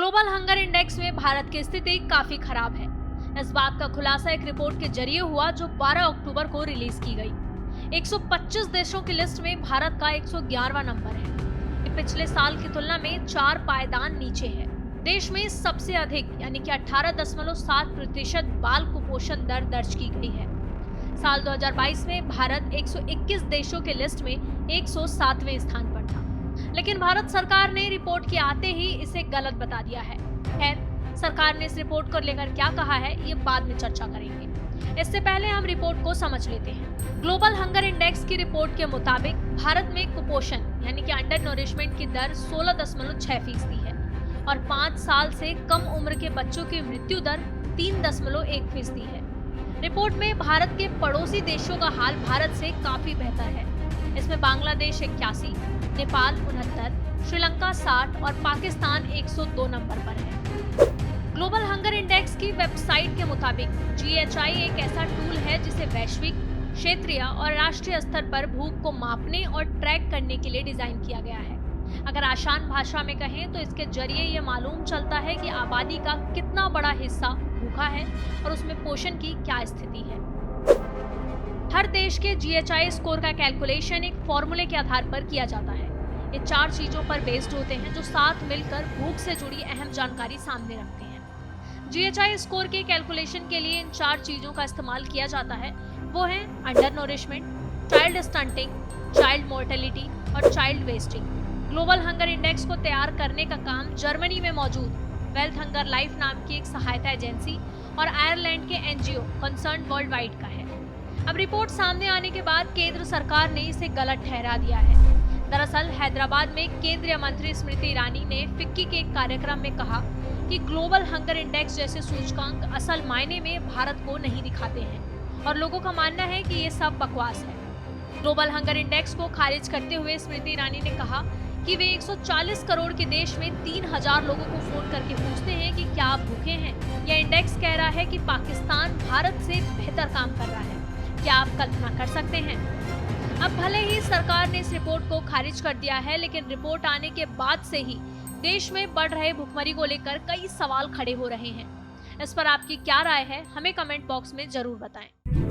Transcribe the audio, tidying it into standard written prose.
Global hunger index में भारत की स्थिति काफी खराब है। इस बात का खुलासा एक रिपोर्ट के जरिए हुआ जो 12 अक्टूबर को रिलीज की गई। 125 देशों की लिस्ट में भारत का 111वां नंबर है। ये पिछले साल की तुलना में 4 पायदान नीचे है। देश में सबसे अधिक यानी कि 18.7% बाल कुपोषण दर दर्ज की गई है। साल 2022 में भारत 121 देशों के लिस्ट में 107वें स्थान पर था, लेकिन भारत सरकार ने रिपोर्ट के आते ही इसे गलत बता दिया है। खैर, सरकार ने इस रिपोर्ट को लेकर क्या कहा है ये बाद में चर्चा करेंगे। इससे पहले हम रिपोर्ट को समझ लेते हैं। ग्लोबल हंगर इंडेक्स की रिपोर्ट के मुताबिक भारत में कुपोषण यानी कि अंडर नरिशमेंट की दर 16.6% है और 5 साल से कम उम्र के बच्चों की मृत्यु दर 3.1% है। रिपोर्ट में भारत के पड़ोसी देशों का हाल भारत से काफी बेहतर है। इसमें बांग्लादेश 81, नेपाल 69, श्रीलंका 60 और पाकिस्तान 102 नंबर पर है। ग्लोबल हंगर इंडेक्स की वेबसाइट के मुताबिक GHI एक ऐसा टूल है जिसे वैश्विक, क्षेत्रीय और राष्ट्रीय स्तर पर भूख को मापने और ट्रैक करने के लिए डिजाइन किया गया है। अगर आसान भाषा में कहें तो इसके जरिए ये मालूम चलता है कि आबादी का कितना बड़ा हिस्सा भूखा है और उसमें पोषण की क्या स्थिति है। हर देश के GHI स्कोर का कैलकुलेशन एक फॉर्मूले के आधार पर किया जाता है। ये 4 चीजों पर बेस्ड होते हैं जो साथ मिलकर भूख से जुड़ी अहम जानकारी सामने रखते हैं। GHI स्कोर के कैलकुलेशन के लिए इन 4 चीजों का इस्तेमाल किया जाता है। वो हैं undernourishment, child stunting, child mortality और child wasting. Global hunger index को तैयार करने का काम जर्मनी में मौजूद वेल्थ हंगर लाइफ नाम की एक सहायता एजेंसी और आयरलैंड के NGO कंसर्न वर्ल्ड वाइड का है। अब रिपोर्ट सामने आने के बाद केंद्र सरकार ने इसे गलत ठहरा दिया है। दरअसल हैदराबाद में केंद्रीय मंत्री स्मृति ईरानी ने फिक्की के एक कार्यक्रम में कहा कि ग्लोबल हंगर इंडेक्स जैसे सूचकांक असल मायने में भारत को नहीं दिखाते हैं और लोगों का मानना है कि ये सब बकवास है। ग्लोबल हंगर इंडेक्स को खारिज करते हुए स्मृति ईरानी ने कहा कि वे 140 करोड़ के देश में 3000 लोगों को फोन करके पूछते हैं कि क्या आप भूखे हैं। यह इंडेक्स कह रहा है कि पाकिस्तान भारत से बेहतर काम कर रहा है। क्या आप कल्पना कर सकते हैं? अब भले ही सरकार ने इस रिपोर्ट को खारिज कर दिया है, लेकिन रिपोर्ट आने के बाद से ही देश में बढ़ रहे भुखमरी को लेकर कई सवाल खड़े हो रहे हैं। इस पर आपकी क्या राय है, हमें कमेंट बॉक्स में जरूर बताएं।